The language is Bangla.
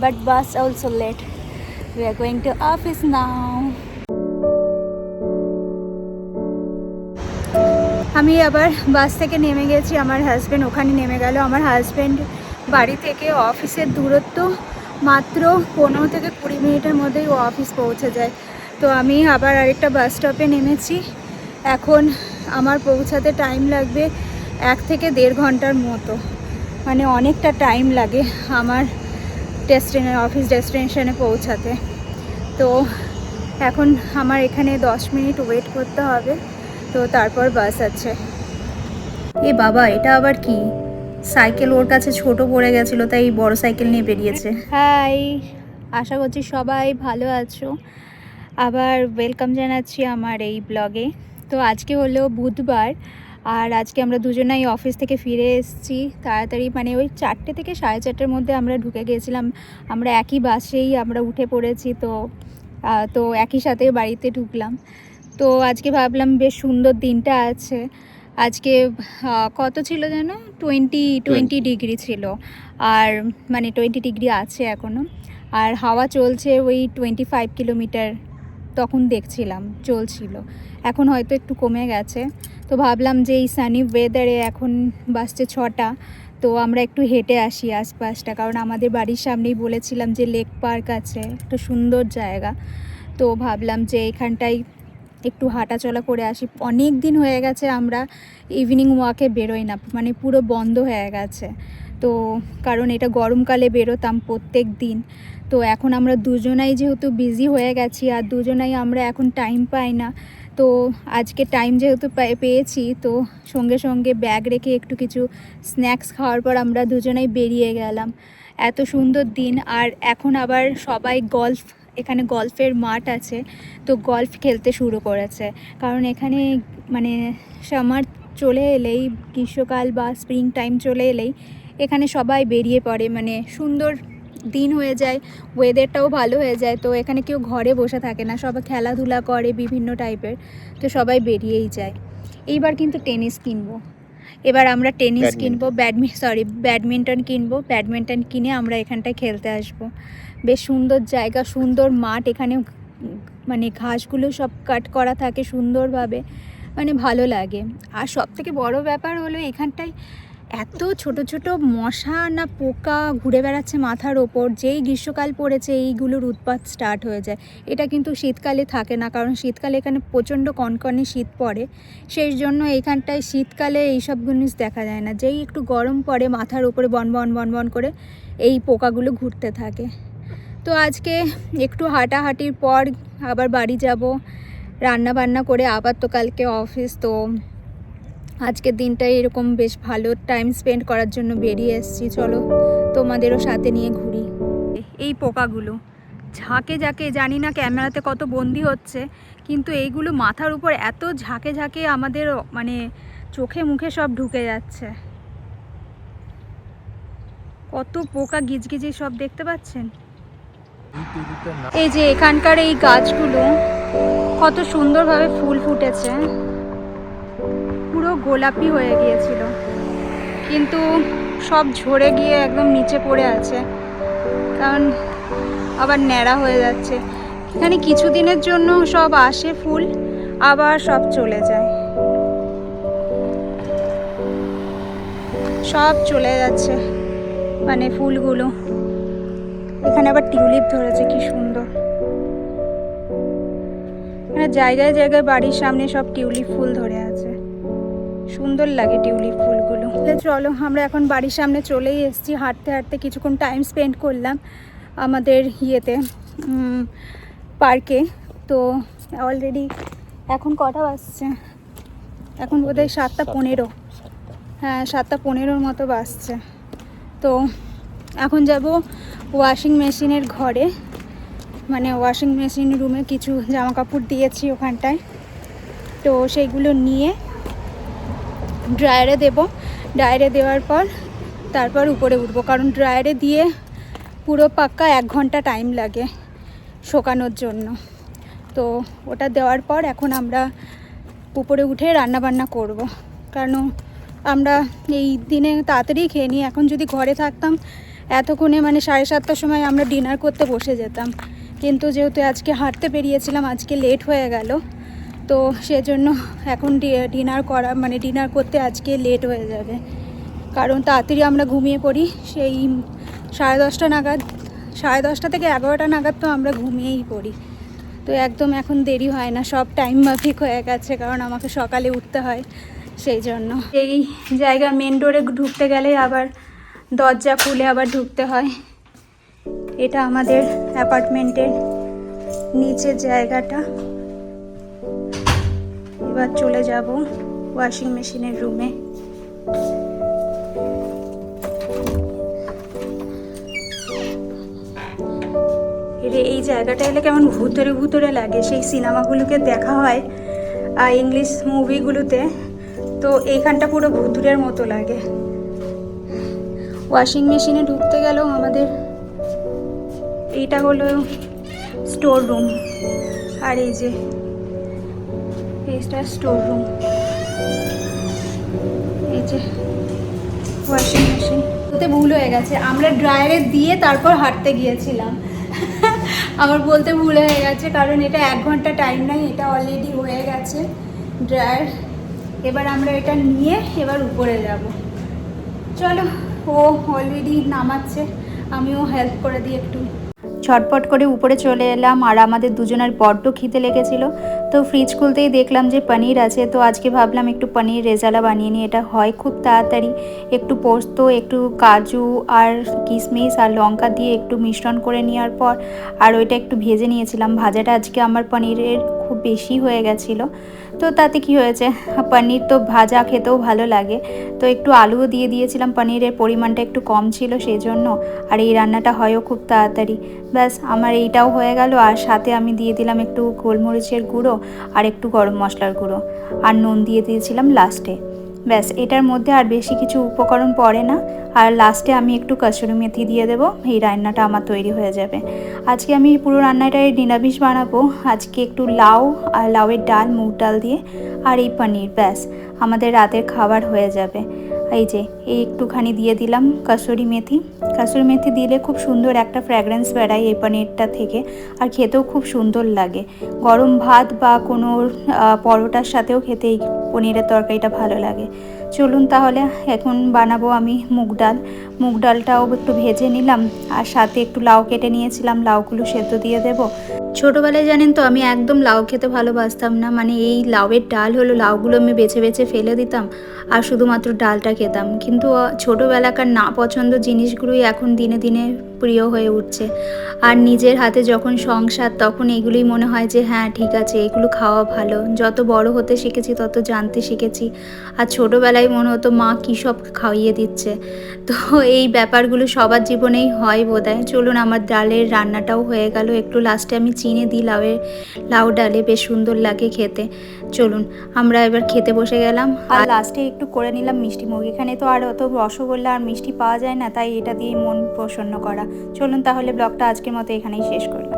but bus also late. We are going to office now. আমি আবার বাস থেকে নেমে গেছি, আমার হাজব্যান্ড ওখানে নেমে গেল। আমার হাজব্যান্ড বাড়ি থেকে অফিসের দূরত্ব মাত্র 15 থেকে 20 মিনিটের মধ্যেই ও অফিস পৌঁছে যায়। তো আমি আবার আরেকটা বাস স্টপে নেমেছি। এখন আমার পৌঁছাতে টাইম লাগবে 1 থেকে 1.5 ঘন্টার মতো, মানে অনেকটা টাইম লাগে আমার অফিস ডেস্টিনেশনে পৌঁছাতে। তো এখন আমার এখানে 10 মিনিট ওয়েট করতে হবে, তো তারপর বাস আছে। এ বাবা, এটা আবার কি? সাইকেল ওর কাছে ছোট পড়ে গেছিলো, তাই বড় সাইকেল নিয়ে বেরিয়েছে। হাই, আশা করছি সবাই ভালো আছো। আবার ওয়েলকাম জানাচ্ছি আমার এই ব্লগে। তো আজকে হলো বুধবার, আর আজকে আমরা দুজনাই অফিস থেকে ফিরে এসেছি তাড়াতাড়ি, মানে ওই 4টে থেকে 4:30টার মধ্যে আমরা ঢুকে গিয়েছিলাম। আমরা একই বাসেই আমরা উঠে পড়েছি, তো একই সাথে বাড়িতে ঢুকলাম। তো আজকে ভাবলাম বেশ সুন্দর দিনটা আছে। আজকে কত ছিল যেন 20 ডিগ্রি ছিল, আর মানে 20 ডিগ্রি আছে এখনও, আর হাওয়া চলছে ওই 25 কিলোমিটার তখন দেখছিলাম চলছিল। এখন হয়তো একটু কমে গেছে। তো ভাবলাম যে এই সানি ওয়েদারে এখন বাসছে 6টা, তো আমরা একটু হেঁটে আসি আশপাশটা, কারণ আমাদের বাড়ির সামনেই বলেছিলাম যে লেক পার্ক আছে, একটা সুন্দর জায়গা। তো ভাবলাম যে এখানটায় একটু হাঁটাচলা করে আসি। অনেক দিন হয়ে গেছে আমরা ইভিনিং ওয়াকে বেরোই না, মানে পুরো বন্ধ হয়ে গেছে। তো কারণ এটা গরমকালে বেরোতাম প্রত্যেক দিন। তো এখন আমরা দুজনাই যেহেতু বিজি হয়ে গেছি, আর দুজনাই আমরা এখন টাইম পাই না। তো আজকে টাইম যেহেতু পেয়েছি, তো সঙ্গে সঙ্গে ব্যাগ রেখে একটু কিছু স্ন্যাক্স খাওয়ার পর আমরা দুজনাই বেরিয়ে গেলাম। এত সুন্দর দিন। আর এখন আবার সবাই এখানে গল্ফের মাঠ আছে, তো গল্ফ খেলতে শুরু করেছে। কারণ এখানে মানে সামার চলে এলেই, গ্রীষ্মকাল বা স্প্রিং টাইম চলে এলেই এখানে সবাই বেরিয়ে পড়ে, মানে সুন্দর দিন হয়ে যায়, ওয়েদারটাও ভালো হয়ে যায়। তো এখানে কেউ ঘরে বসে থাকে না, সবাই খেলাধুলা করে বিভিন্ন টাইপের, তো সবাই বেরিয়েই যায়। এইবার কিন্তু টেনিস কিনবো, এবার আমরা টেনিস কিনবো, ব্যাডমিন্টন কিনবো। ব্যাডমিন্টন কিনে আমরা এখানটায় খেলতে আসবো। বেশ সুন্দর জায়গা, সুন্দর মাঠ। এখানে মানে ঘাসগুলো সব কাট করা থাকে সুন্দরভাবে, মানে ভালো লাগে। আর সবথেকে বড় ব্যাপার হলো এখানটায় এত ছোট ছোট মশা না পোকা ঘুরে বেড়াচ্ছে মাথার ওপর। যেই গ্রীষ্মকাল পড়েছে এইগুলোর উৎপাত স্টার্ট হয়ে যায়। এটা কিন্তু শীতকালে থাকে না, কারণ শীতকালে এখানে প্রচণ্ড কনকনে শীত পড়ে, সেই জন্য এখানটায় শীতকালে এইসব জিনিস দেখা যায় না। যেই একটু গরম পড়ে মাথার উপরে বন করে এই পোকাগুলো ঘুরতে থাকে। তো আজকে একটু হাঁটাহাঁটির পর আবার বাড়ি যাব, রান্না বান্না করে আবার তো কালকে অফিস। তো আজকের দিনটাই এরকম বেশ ভালো টাইম স্পেন্ড করার জন্য বেরিয়ে এসেছি। চলো তোমাদেরও সাথে নিয়ে ঘুরি। এই পোকাগুলো ঝাঁকে ঝাঁকে, জানি না ক্যামেরাতে কত বন্দি হচ্ছে, কিন্তু এইগুলো মাথার উপর এত ঝাঁকে ঝাঁকে আমাদের মানে চোখে মুখে সব ঢুকে যাচ্ছে। কত পোকা গিজগিজি সব দেখতে পাচ্ছেন। এই যে এখানকার এই গাছগুলো কত সুন্দরভাবে ফুল ফুটেছে, পুরো গোলাপি হয়ে গিয়েছিল, কিন্তু সব ঝরে গিয়ে একদম নিচে পড়ে আছে, কারণ আবার ন্যাড়া হয়ে যাচ্ছে। এখানে কিছুদিনের জন্য সব আসে ফুল, আবার সব চলে যায়, সব চলে যাচ্ছে মানে ফুলগুলো। এখানে আবার টিউলিপ ধরেছে, কি সুন্দর। এখানে জায়গায় জায়গায় বাড়ির সামনে সব টিউলিপ ফুল ধরে আছে, সুন্দর লাগে টিউলিপ ফুলগুলো। চলো আমরা এখন বাড়ির সামনে চলেই এসেছি। হাঁটতে হাঁটতে কিছুক্ষণ টাইম স্পেন্ড করলাম আমাদের পার্কে। তো অলরেডি এখন কটা বাজছে, এখন বোধহয় 7:15। হ্যাঁ, 7:15 মতো বাজছে। তো এখন যাব ওয়াশিং মেশিনের ঘরে, মানে ওয়াশিং মেশিন রুমে কিছু জামা কাপড় দিয়েছি ওখানটায়, তো সেইগুলো নিয়ে ড্রায়ারে দেব। ড্রায়ারে দেওয়ার পর তারপর উপরে উঠবো, কারণ ড্রায়ারে দিয়ে পুরো পাক্কা 1 ঘন্টা টাইম লাগে শুকানোর জন্য। তো ওটা দেওয়ার পর এখন আমরা উপরে উঠে রান্না বান্না করব, কারণ আমরা এই দিনে তাড়াতাড়ি খেয়ে নিই। এখন যদি ঘরে থাকতাম এতক্ষণে মানে 7:30টার সময় আমরা ডিনার করতে বসে যেতাম, কিন্তু যেহেতু আজকে হাঁটতে বেরিয়েছিলাম, আজকে লেট হয়ে গেল, তো সেজন্য এখন ডিনার করা মানে ডিনার করতে আজকে লেট হয়ে যাবে, কারণ তাড়াতাড়ি আমরা ঘুমিয়ে পড়ি। সেই 10:30 নাগাদ, 10:30 থেকে 11টা নাগাদ তো আমরা ঘুমিয়েই পড়ি। তো একদম এখন দেরি হয় না, সব টাইম মাফিক হয়ে গেছে, কারণ আমাকে সকালে উঠতে হয়, সেই জন্য। এই জায়গা মেন ডোরে ঢুকতে গেলে আবার দরজা খুলে আবার ঢুকতে হয়। এটা আমাদের অ্যাপার্টমেন্টের নিচের জায়গাটা। এবার চলে যাব ওয়াশিং মেশিনের রুমে। এই জায়গাটা এলে কেমন ভূতরে ভূতরে লাগে, সেই সিনেমাগুলোকে দেখা হয় ইংলিশ মুভিগুলোতে, তো এইখানটা পুরো ভূতুরের মতো লাগে। ওয়াশিং মেশিনে ঢুকতে গেলেও আমাদের এইটা হলো স্টোর রুম, আর এই যে এইটা স্টোর রুম, এই যে ওয়াশিং মেশিন। ওতে ভুল হয়ে গেছে, আমরা ড্রায়ারে দিয়ে তারপর হাঁটতে গিয়েছিলাম। আমার বলতে ভুল হয়ে গেছে, কারণ এটা 1 ঘন্টা টাইম নাই, এটা অলরেডি হয়ে গেছে ড্রায়ার। এবার আমরা এটা নিয়ে এবার উপরে যাব। চলো, ও অলরেডি নামাচ্ছে, আমিও হেল্প করে দিই একটু। ঝটপট করে উপরে চলে এলাম, আর আমাদের দুজনের বড্ড খিদে লেগেছিল, তো ফ্রিজ খুলতেই দেখলাম যে পনির আছে, তো আজকে ভাবলাম একটু পনির রেজালা বানিয়ে নিই। এটা হয় খুব তাড়াতাড়ি, একটু পোস্ত, একটু কাজু আর কিশমিশ আর লঙ্কা দিয়ে একটু মিশ্রণ করে নেওয়ার পর আর ওইটা একটু ভেজে নিয়েছিলাম। ভাজাটা আজকে আমার পনিরের খুব বেশি হয়ে গেছিলো, তো তাতে কি হয়েছে, পনির তো ভাজা খেতেও ভালো লাগে, তো একটু আলুও দিয়ে দিয়েছিলাম, পনিরের পরিমাণটা একটু কম ছিল সেই জন্য। আর এই রান্নাটা হয়ও খুব তাড়াতাড়ি। ব্যাস আমার এইটাও হয়ে গেল, আর সাথে আমি দিয়ে দিলাম একটু গোলমরিচের গুঁড়ো আর একটু গরম মশলার গুঁড়ো, আর নুন দিয়ে দিয়েছিলাম লাস্টে। ব্যাস এটার মধ্যে আর বেশি কিছু উপকরণ পড়ে না, আর লাস্টে আমি একটু কসুরি মেথি দিয়ে দেবো, এই রান্নাটা আমার তৈরি হয়ে যাবে। আজকে আমি পুরো রান্নাটাই নিরামিষ বানাবো। আজকে একটু লাউ আর লাউয়ের ডাল, মুগ ডাল দিয়ে, আর এই পনির, ব্যাস আমাদের রাতের খাবার হয়ে যাবে। এই যে এই একটুখানি দিয়ে দিলাম কসুরি মেথি। কসুরি মেথি দিলে খুব সুন্দর একটা ফ্র্যাগ্রেন্স বেড়ায় এই পনিরটা থেকে, আর খেতেও খুব সুন্দর লাগে। গরম ভাত বা কোনো পরোটার সাথেও খেতে এই পনিরের তরকারিটা ভালো লাগে। চলুন তাহলে এখন বানাবো আমি মুগ ডাল। মুগ ডালটাও একটু ভেজে নিলাম, আর সাথে একটু লাউ কেটে নিয়েছিলাম, লাউগুলো সেদ্ধ দিয়ে দেবো। ছোটোবেলায় জানেন তো আমি একদম লাউ খেতে ভালোবাসতাম না, মানে এই লাউয়ের ডাল হলো, লাউগুলো আমি বেছে বেছে ফেলে দিতাম আর শুধুমাত্র ডালটা খেতাম। কিন্তু ছোটোবেলাকার না পছন্দ জিনিসগুলোই এখন দিনে দিনে প্রিয় হয়ে উঠছে। আর নিজের হাতে যখন সংসার, তখন এগুলোই মনে হয় যে হ্যাঁ ঠিক আছে, এগুলো খাওয়া ভালো। যত বড় হতে শিখেছি তত জানতে শিখেছি, আর ছোটোবেলায় মনে হতো মা কী সব খাইয়ে দিচ্ছে। তো এই ব্যাপারগুলো সবার জীবনেই হয় বোধহয়। চলুন আমার ডালের রান্নাটাও হয়ে গেল। একটু লাস্টে আমি চিনি দিই লাউ ডালে, বেশ সুন্দর লাগে খেতে। চলুন আমরা এবার খেতে বসে গেলাম, আর লাস্টে একটু করে নিলাম মিষ্টি মুখ। এখানে তো আর অত রসগোল্লা আর মিষ্টি পাওয়া যায় না, তাই এটা দিয়েই মন প্রসন্ন করা। চলুন তাহলে ব্লগটা আজকের মতো এখানেই শেষ করি।